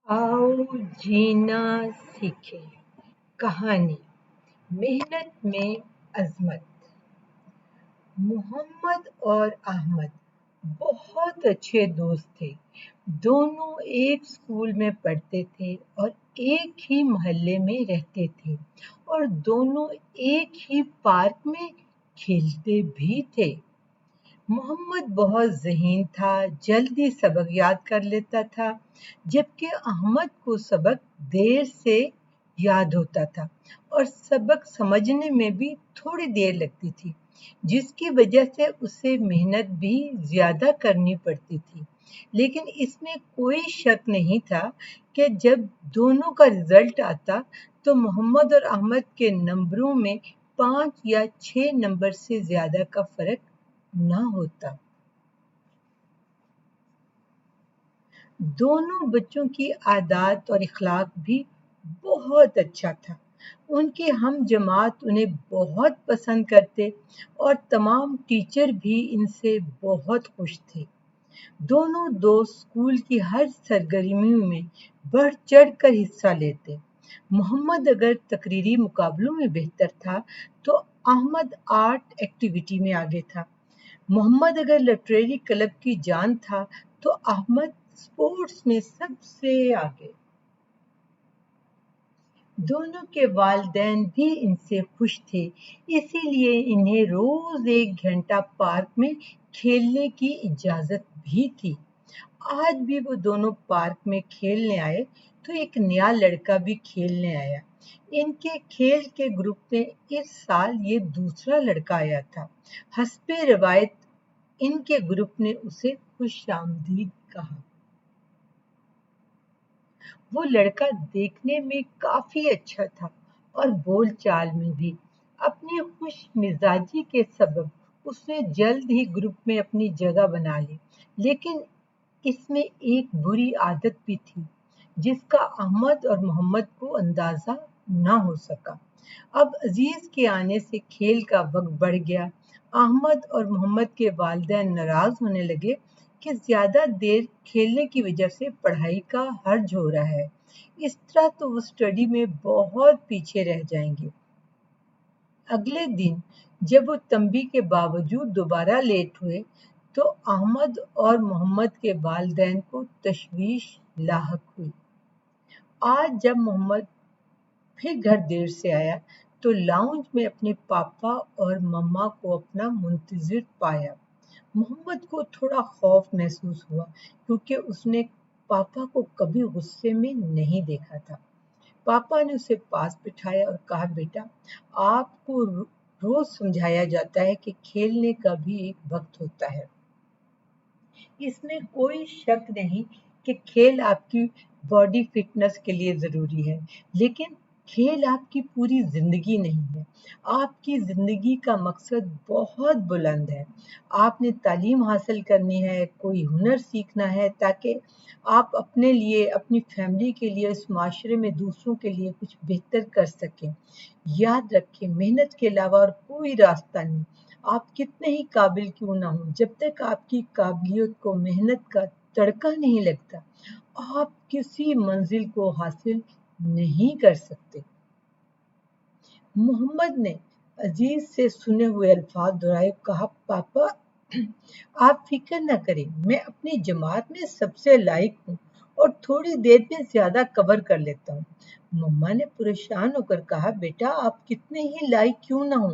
आओ जीना सीखे। कहानी मेहनत में अजमत। मोहम्मद और अहमद बहुत अच्छे दोस्त थे। दोनों एक स्कूल में पढ़ते थे और एक ही मोहल्ले में रहते थे और दोनों एक ही पार्क में खेलते भी थे। मोहम्मद बहुत ज़हीन था, जल्दी सबक याद कर लेता था, जबकि अहमद को सबक देर से याद होता था और सबक समझने में भी थोड़ी देर लगती थी, जिसकी वजह से उसे मेहनत भी ज़्यादा करनी पड़ती थी। लेकिन इसमें कोई शक नहीं था कि जब दोनों का रिजल्ट आता तो मोहम्मद और अहमद के नंबरों में 5 या 6 नंबर से ज़्यादा का फ़र्क ना होता। दोनों बच्चों की आदत और इखलाक भी बहुत अच्छा था। उनके हम जमात उन्हें बहुत पसंद करते और तमाम टीचर भी इनसे बहुत खुश थे। दोनों दोस्त स्कूल की हर सरगर्मियों में बढ़ चढ़ कर हिस्सा लेते। मोहम्मद अगर तकरीरी मुकाबलों में बेहतर था तो अहमद आर्ट एक्टिविटी में आगे था। मोहम्मद अगर लिटरेरी क्लब की जान था तो अहमद स्पोर्ट्स में सबसे आगे। दोनों के वालिदैन भी इनसे खुश थे, इसीलिए इन्हें रोज 1 घंटा पार्क में खेलने की इजाजत भी थी। आज भी वो दोनों पार्क में खेलने आए तो एक नया लड़का भी खेलने आया। इनके खेल के ग्रुप में इस साल ये दूसरा लड़का आया था। हस्बे रवायत इनके ग्रुप ने उसे खुशामदीद कहा। वो लड़का देखने में काफी अच्छा था और बोलचाल में भी। अपनी खुश मिजाजी के सबब उसने जल्द ही ग्रुप में अपनी जगह बना ली, लेकिन इसमें एक बुरी आदत भी थी जिसका अहमद और मोहम्मद को अंदाजा ना हो सका। अब अजीज के आने से खेल का वक्त बढ़ गया। अहमद और मोहम्मद के वालिदैन नाराज होने लगे कि ज्यादा देर खेलने की वजह से पढ़ाई का हर्ज हो रहा है। इस तरह तो वो स्टडी में बहुत पीछे रह जाएंगे। अगले दिन जब वो तंबी के बावजूद दोबारा लेट हुए तो अहमद और मोहम्मद के वालिदैन को तशवीश लाहक हुई। आज जब मोहम्मद फिर घर देर से आया तो लाउंज में अपने पापा और मम्मा को अपना मुंतजिर पाया। मोहम्मद को थोड़ा खौफ महसूस हुआ क्योंकि उसने पापा को कभी गुस्से में नहीं देखा था। पापा ने उसे पास बिठाया और कहा, बेटा, आपको रोज समझाया जाता है कि खेलने का भी एक वक्त होता है। इसमें कोई शक नहीं कि खेल आपकी बॉडी फिटनेस के लिए ज़रूरी है, लेकिन खेल आपकी पूरी ज़िंदगी नहीं है। आपकी ज़िंदगी का मकसद बहुत बुलंद है। आपने तालीम हासिल करनी है, कोई हुनर सीखना है ताकि आप अपने लिए, अपनी फैमिली के लिए, इस माशरे में दूसरों के लिए कुछ बेहतर कर सकें। याद रखें, मेहनत के अलावा और कोई रास्ता नहीं। आप कितने ही काबिल क्यों ना हो, जब तक आपकी काबिलियत को मेहनत का तड़का नहीं लगता, आप किसी मंजिल को हासिल नहीं कर सकते। मोहम्मद ने अजीज से सुने हुए अल्फाज दोहराए, कहा, पापा, आप फिक्र न करें, मैं अपनी जमात में सबसे लायक हूँ और थोड़ी देर में ज्यादा कवर कर लेता हूँ। मम्मा ने परेशान होकर कहा, बेटा, आप कितने ही लायक क्यों ना हो,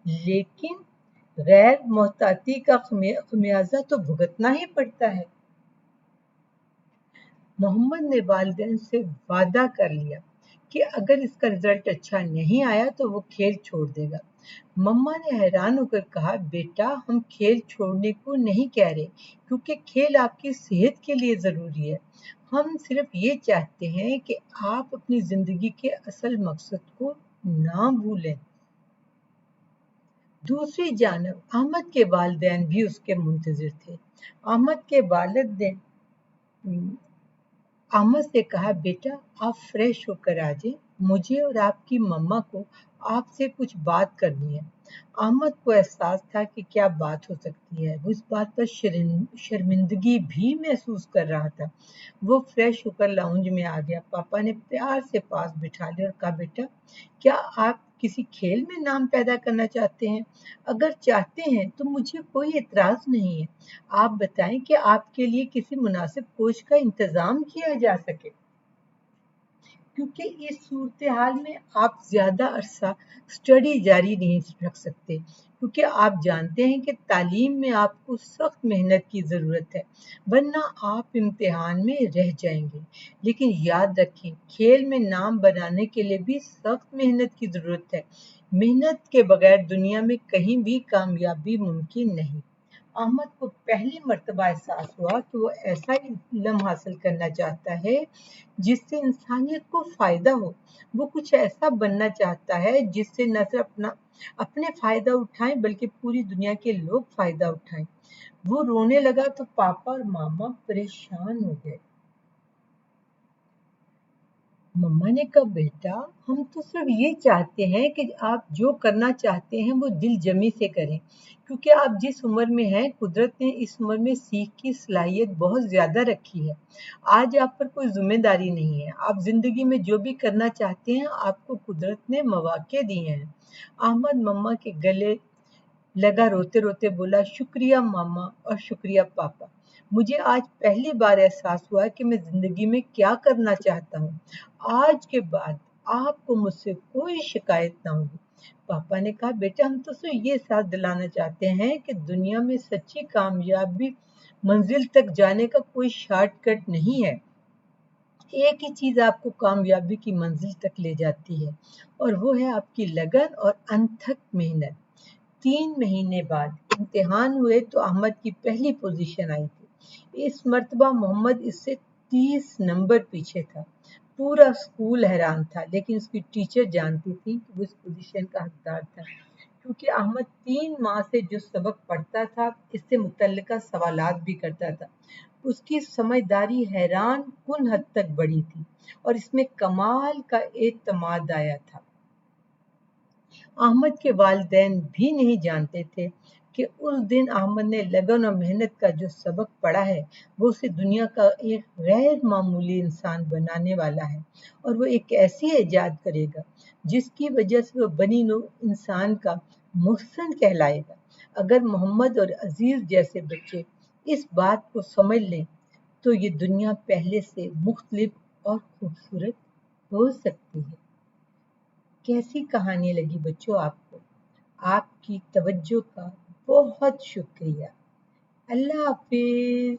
लेकिन गैर मोहताती का खमियाजा तो भुगतना ही पड़ता है। मोहम्मद ने वालिदैन से वादा कर लिया कि अगर इसका रिजल्ट अच्छा नहीं आया तो वो खेल छोड़ देगा। मम्मा ने हैरान होकर कहा, बेटा, हम खेल छोड़ने को नहीं कह रहे, क्योंकि खेल आपकी सेहत के लिए जरूरी है। हम सिर्फ ये चाहते हैं कि आप अपनी जिंदगी के असल मकसद को ना भूलें। दूसरी जानब अहमद के वालिदैन भी उसके मुंतजिर थे। अहमद के वालिद ने अहमद से कहा, बेटा, आप फ्रेश होकर आ जाएं, मुझे और आपकी मम्मा को आपसे कुछ बात करनी है। अहमद को एहसास था कि क्या बात हो सकती है। वो इस बात पर शर्मिंदगी भी महसूस कर रहा था। वो फ्रेश होकर लाउंज में आ गया। पापा ने प्यार से पास बिठा लिया और कहा, बेटा, क्या आप किसी खेल में नाम पैदा करना चाहते हैं? अगर चाहते हैं तो मुझे कोई एतराज नहीं है। आप बताएं कि आपके लिए किसी मुनासिब कोच का इंतजाम किया जा सके, क्योंकि इस सूरत हाल में आप ज्यादा अरसा स्टडी जारी नहीं रख सकते, क्योंकि आप जानते हैं कि तालीम में आपको सख्त मेहनत की ज़रूरत है, वरना आप इम्तिहान में रह जाएंगे। लेकिन याद रखें, खेल में नाम बनाने के लिए भी सख्त मेहनत की ज़रूरत है। मेहनत के बगैर दुनिया में कहीं भी कामयाबी मुमकिन नहीं। अहमद को पहली मर्तबा एहसास हुआ कि वो ऐसा इल्म हासिल करना चाहता है जिससे इंसानियत को फायदा हो। वो कुछ ऐसा बनना चाहता है जिससे न सिर्फ अपने फायदा उठाएं बल्कि पूरी दुनिया के लोग फायदा उठाएं। वो रोने लगा तो पापा और मामा परेशान हो गए। मम्मा ने कहा, बेटा, हम तो सिर्फ ये चाहते हैं कि आप जो करना चाहते हैं वो दिल जमी से करें, क्योंकि आप जिस उम्र में हैं, कुदरत ने इस उम्र में सीख की सलाहियत बहुत ज्यादा रखी है। आज आप पर कोई जिम्मेदारी नहीं है। आप जिंदगी में जो भी करना चाहते हैं, आपको कुदरत ने मौके दिए हैं। अहमद मम्मा के गले लगा, रोते रोते बोला, शुक्रिया मामा और शुक्रिया पापा। मुझे आज पहली बार एहसास हुआ कि मैं जिंदगी में क्या करना चाहता हूँ। आज के बाद आपको मुझसे कोई शिकायत ना होगी। पापा ने कहा, बेटा, हम तो सिर्फ ये साथ दिलाना चाहते हैं कि दुनिया में सच्ची कामयाबी मंजिल तक जाने का कोई शॉर्टकट नहीं है। एक ही चीज आपको कामयाबी की मंजिल तक ले जाती है, और वो है आपकी लगन और अनथक मेहनत। 3 महीने बाद इम्तिहान हुए तो अहमद की पहली पोजीशन आई थी। इस मर्तबा मोहम्मद इससे 30 नंबर पीछे था। पूरा स्कूल हैरान था, लेकिन उसकी टीचर जानती थी कि वो इस पोजीशन का हकदार था, क्योंकि अहमद 3 माह से जो सबक पढ़ता था, इससे मुतल्लिका सवालात भी करता था। उसकी समझदारी हैरान कुन हद तक बढ़ी थी और इसमें कमाल का एतमाद आया था। अहमद के वालिदैन भी नहीं जानते थे कि उस दिन अहमद ने लगन और मेहनत का जो सबक पढ़ा है, वो उसे दुनिया का एक गैर मामूली इंसान बनाने वाला है, और वो एक ऐसी ईजाद करेगा जिसकी वजह से वो बनी नूं इंसान का मुहसन कहलाएगा। अगर मोहम्मद और अजीज जैसे बच्चे इस बात को समझ लें तो ये दुनिया पहले से मुख्तलिफ और खूबसूरत हो सकती है। कैसी कहानी लगी बच्चों आपको? आपकी तवज्जो का बहुत शुक्रिया। अल्लाह हाफिज।